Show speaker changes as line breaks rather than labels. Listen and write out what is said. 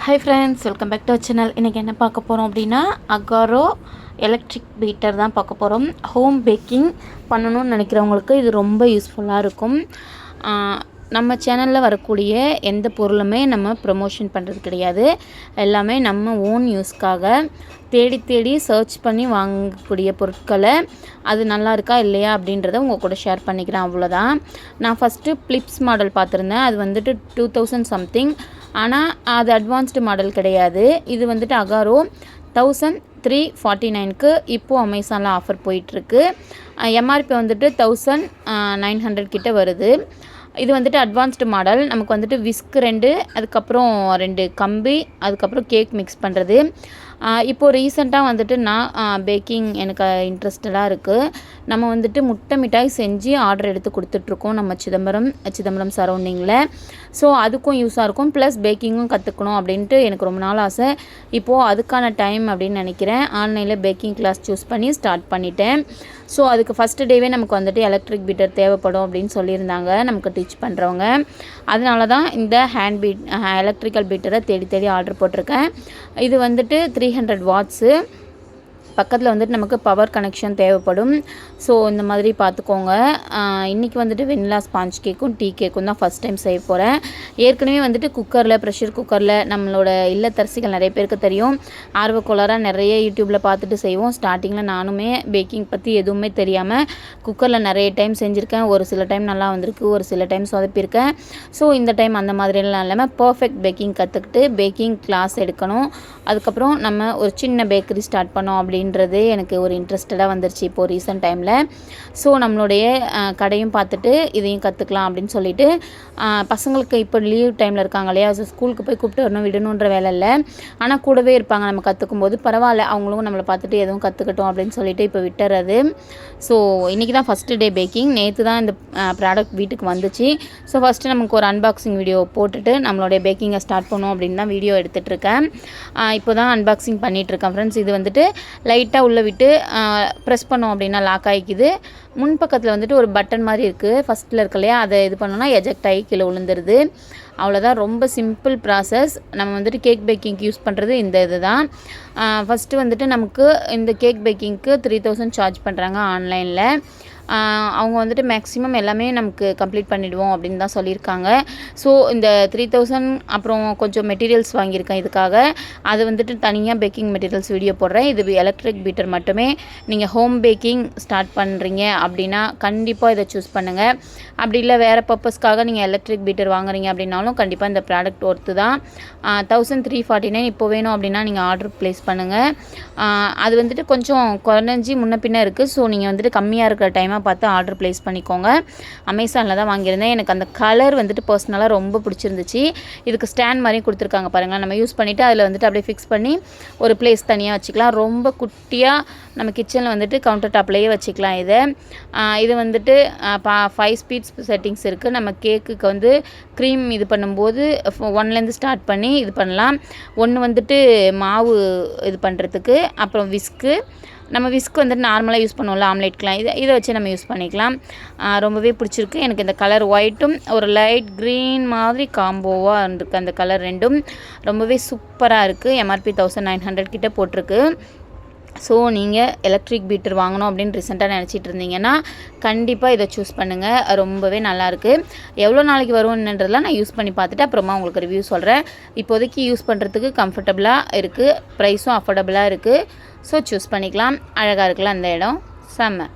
Hi friends, welcome back to our channel. இன்றைக்கி என்ன பார்க்க போகிறோம் அப்படின்னா, அகாரோ எலக்ட்ரிக் பீட்டர் தான் பார்க்க போகிறோம். ஹோம் பேக்கிங் பண்ணணும்னு நினைக்கிறவங்களுக்கு இது ரொம்ப யூஸ்ஃபுல்லாக இருக்கும். நம்ம சேனலில் வரக்கூடிய எந்த பொருளுமே நம்ம ப்ரமோஷன் பண்ணுறது கிடையாது. எல்லாமே நம்ம ஓன் யூஸ்க்காக தேடி தேடி சர்ச் பண்ணி வாங்கக்கூடிய பொருட்களை அது நல்லா இருக்கா இல்லையா அப்படின்றத உங்கள் கூட ஷேர் பண்ணிக்கிறேன், அவ்வளோதான். நான் ஃபஸ்ட்டு ஃப்ளிப்ஸ் மாடல் பார்த்துருந்தேன். அது வந்துட்டு 2000 சம்திங். ஆனால் அது அட்வான்ஸ்டு மாடல் கிடையாது. இது வந்துட்டு அகாரோ 1349க்கு இப்போது அமேசானில் ஆஃபர் போயிட்டுருக்கு. எம்ஆர்பி வந்துட்டு 1900 கிட்ட வருது. இது வந்துட்டு அட்வான்ஸ்டு மாடல். நமக்கு வந்துட்டு விஸ்க் 2, அதுக்கப்புறம் 2 கம்பி, அதுக்கப்புறம் கேக் மிக்ஸ் பண்ணுறது. இப்போது ரீசெண்டாக வந்துட்டு நான் பேக்கிங் எனக்கு இன்ட்ரெஸ்டடாக இருக்குது. நம்ம வந்துட்டு முட்டை மிட்டாய் செஞ்சு ஆர்டர் எடுத்து கொடுத்துட்ருக்கோம் நம்ம சிதம்பரம் சரௌண்டிங்கில். ஸோ அதுக்கும் யூஸாக இருக்கும், ப்ளஸ் பேக்கிங்கும் கற்றுக்கணும் அப்படின்ட்டு எனக்கு ரொம்ப நாள் ஆசை. இப்போது அதுக்கான டைம் அப்படின்னு நினைக்கிறேன். ஆன்லைனில் பேக்கிங் கிளாஸ் சூஸ் பண்ணி ஸ்டார்ட் பண்ணிட்டேன். ஸோ அதுக்கு ஃபஸ்ட்டு டேவே நமக்கு வந்துட்டு எலக்ட்ரிக் பீட்டர் தேவைப்படும் அப்படின்னு சொல்லியிருந்தாங்க நமக்கு டீச் பண்ணுறவங்க. அதனால தான் இந்த எலக்ட்ரிக்கல் பீட்டரை தேடி தேடி ஆர்டர் போட்டிருக்கேன். இது வந்துட்டு 300 வாட்ஸு. பக்கத்தில் வந்துட்டு நமக்கு பவர் கனெக்ஷன் தேவைப்படும். ஸோ இந்த மாதிரி பார்த்துக்கோங்க. இன்றைக்கி வந்துட்டு வெண்ணிலா ஸ்பாஞ்ச் கேக்கும் டீ கேக்கும் தான் ஃபஸ்ட் டைம் செய்ய போகிறேன். ஏற்கனவே வந்துட்டு குக்கரில், ப்ரெஷர் குக்கரில் நம்மளோட இல்லத்தரசிகள் நிறைய பேருக்கு தெரியும், ஆர்வக்கோளாராக நிறைய யூடியூப்பில் பார்த்துட்டு செய்வோம். ஸ்டார்டிங்கில் நானுமே பேக்கிங் பற்றி எதுவுமே தெரியாமல் குக்கரில் நிறைய டைம் செஞ்சுருக்கேன். ஒரு சில டைம் நல்லா வந்திருக்கு, ஒரு சில டைம் சொதப்பியிருக்கேன். ஸோ இந்த டைம் அந்த மாதிரிலாம் இல்லாமல் பர்ஃபெக்ட் பேக்கிங் கற்றுக்கிட்டு பேக்கிங் கிளாஸ் எடுக்கணும். அதுக்கப்புறம் நம்ம ஒரு சின்ன பேக்கரி ஸ்டார்ட் பண்ணோம் அப்படின்றது எனக்கு ஒரு இன்ட்ரெஸ்டடாக வந்துருச்சு இப்போது ரீசெண்ட் டைமில். ஸோ நம்மளுடைய கடையும் பார்த்துட்டு இதையும் கற்றுக்கலாம் அப்படின்னு சொல்லிட்டு, பசங்களுக்கு இப்போ லீவ் டைமில் இருக்காங்க இல்லையா, ஸோ ஸ்கூலுக்கு போய் கூப்பிட்டு வரணும், விடணுன்ற வேலை இல்லை. ஆனால் கூடவே இருப்பாங்க நம்ம கற்றுக்கும் போது. பரவாயில்ல, அவங்களும் நம்மளை பார்த்துட்டு எதுவும் கற்றுக்கட்டும் அப்படின்னு சொல்லிட்டு இப்போ விட்டுறது. ஸோ இன்றைக்கி தான் ஃபஸ்ட்டு டே பேக்கிங். நேற்று தான் இந்த ப்ராடக்ட் வீட்டுக்கு வந்துச்சு. ஸோ ஃபஸ்ட்டு நமக்கு ஒரு அன்பாக்சிங் வீடியோ போட்டுட்டு நம்மளுடைய பேக்கிங்கை ஸ்டார்ட் பண்ணோம் அப்படின்னு தான் வீடியோ எடுத்துகிட்ருக்கேன். இப்போ தான் அன்பாக்சிங் பண்ணிகிட்ருக்கேன் ஃப்ரெண்ட்ஸ். இது வந்துட்டு லைட்டாக உள்ளே விட்டு ப்ரெஸ் பண்ணோம் அப்படின்னா லாக் ஆகிக்குது. முன்பக்கத்தில் வந்துட்டு ஒரு பட்டன் மாதிரி இருக்குது, ஃபஸ்ட்டில் இருக்கு இல்லையா, அதை இது பண்ணோன்னா எஜெக்ட் ஆகி கீழே விழுந்துருது. அவ்வளோதான், ரொம்ப சிம்பிள் ப்ராசஸ். நம்ம வந்துட்டு கேக் பேக்கிங்க்கு யூஸ் பண்ணுறது இந்த இது தான். ஃபஸ்ட்டு வந்துட்டு நமக்கு இந்த கேக் பேக்கிங்க்கு 3000 சார்ஜ் பண்ணுறாங்க ஆன்லைனில். அவங்க வந்துட்டு மேக்ஸிமம் எல்லாமே நமக்கு கம்ப்ளீட் பண்ணிவிடுவோம் அப்படின்னு தான் சொல்லியிருக்காங்க. ஸோ இந்த 3000 அப்புறம் கொஞ்சம் மெட்டீரியல்ஸ் வாங்கியிருக்கேன் இதுக்காக. அது வந்துட்டு தனியாக பேக்கிங் மெட்டீரியல்ஸ் வீடியோ போடுறேன். இது எலக்ட்ரிக் பீட்டர் மட்டுமே. நீங்கள் ஹோம் பேக்கிங் ஸ்டார்ட் பண்ணுறீங்க அப்படின்னா கண்டிப்பாக இதை சூஸ் பண்ணுங்கள். அப்படி இல்லை வேறு பர்பஸ்க்காக நீங்கள் எலக்ட்ரிக் பீட்டர் வாங்குறீங்க அப்படின்னாலும் கண்டிப்பாக இந்த ப்ராடக்ட் ஒர்த்து தான். 1349 இப்போ வேணும் அப்படின்னா நீங்கள் ஆர்டர் ப்ளேஸ் பண்ணுங்கள். அது வந்துட்டு கொஞ்சம் குறைஞ்சி முன்ன பின்ன இருக்குது. ஸோ நீங்கள் வந்துட்டு கம்மியாக இருக்கிற டைமாக பார்த்து ஆர்டர் ப்ளேஸ் பண்ணிக்கோங்க. அமேசானில் தான் வாங்கியிருந்தேன். எனக்கு அந்த கலர் வந்துட்டு பர்சனலாக ரொம்ப பிடிச்சிருந்துச்சு. இதுக்கு ஸ்டாண்ட் மாதிரி கொடுத்துருக்காங்க பாருங்களேன். நம்ம யூஸ் பண்ணிவிட்டு அதில் வந்துட்டு அப்படியே ஃபிக்ஸ் பண்ணி ஒரு பிளேஸ் தனியாக வச்சுக்கலாம். ரொம்ப குட்டியாக நம்ம கிச்சனில் வந்துட்டு கவுண்டர் டாப்லேயே வச்சுக்கலாம். இது வந்துட்டு 5 ஸ்பீட்ஸ் செட்டிங்ஸ் இருக்குது. நம்ம கேக்குக்கு வந்து க்ரீம் இது பண்ணும்போது 1லேருந்து ஸ்டார்ட் பண்ணி இது பண்ணலாம். 1 வந்துட்டு மாவு இது பண்ணுறதுக்கு, அப்புறம் விஸ்க்கு. நம்ம விஸ்க் வந்துட்டு நார்மலாக யூஸ் பண்ணுவோம்ல ஆம்லேட்க்கெலாம், இதை வச்சு நம்ம யூஸ் பண்ணிக்கலாம். ரொம்பவே பிடிச்சிருக்கு எனக்கு. இந்த கலர் ஒயிட்டும் ஒரு லைட் க்ரீன் மாதிரி காம்போவாக இருந்திருக்கு. அந்த கலர் ரெண்டும் ரொம்பவே சூப்பராக இருக்குது. எம்ஆர்பி 1900 கிட்ட போட்டிருக்கு. ஸோ நீங்கள் எலக்ட்ரிக் பீட்டர் வாங்கணும் அப்படின்னு ரீசெண்டாக நினச்சிட்டு இருந்தீங்கன்னா கண்டிப்பாக இதை சூஸ் பண்ணுங்கள். ரொம்பவே நல்லாயிருக்கு. எவ்வளோ நாளைக்கு வரும்ன்றதெல்லாம் நான் யூஸ் பண்ணி பார்த்துட்டு அப்புறமா உங்களுக்கு ரிவ்யூ சொல்கிறேன். இப்போதைக்கு யூஸ் பண்ணுறதுக்கு கம்ஃபர்டபுளாக இருக்குது, ப்ரைஸும் அஃபோர்டபுளாக இருக்குது. ஸோ சூஸ் பண்ணிக்கலாம். அழகாக இருக்குல்ல அந்த இடம், செம்ம.